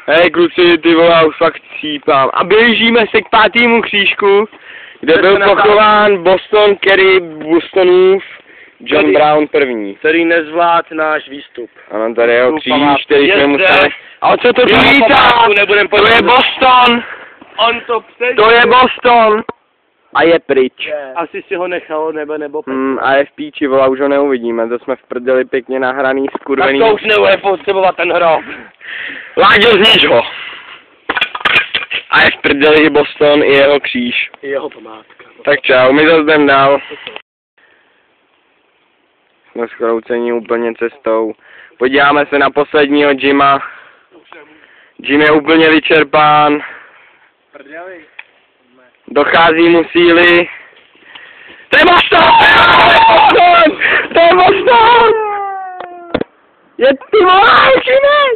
Hej kluci, ty vole, já už fakt cípám. A blížíme se k 5. křížku, kde byl pochován Boston Kerry Bostonův John Brown první. Který nezvlád náš výstup. Ano, tady je jeho kříž, který jsme museli... A co to vítá? To je Boston! On to přežil. To je Boston! A je pryč. Asi si ho nechal, nebo A je v píči, vole, už ho neuvidíme, to jsme v prdeli pěkně nahraný, skurvený. Tak to už nebude potřebovat ten hrob. Láďo, znič ho! A je v prdeli i Boston, i jeho kříž. I jeho památka. Tak čau, my to jdem dál. Jsme skroucení úplně cestou. Podíváme se na posledního Jima. Jim je úplně vyčerpán. Dochází mu síly. To je Boston! To je Boston! Je ty vole, Jime!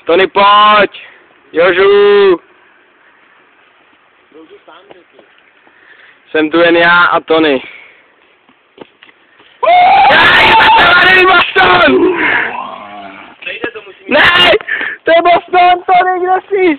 Tony, pojď! Jožu! Jsem tu jen já a Tony. Je Boston! Ne! To je Boston, Tony, kde jsi?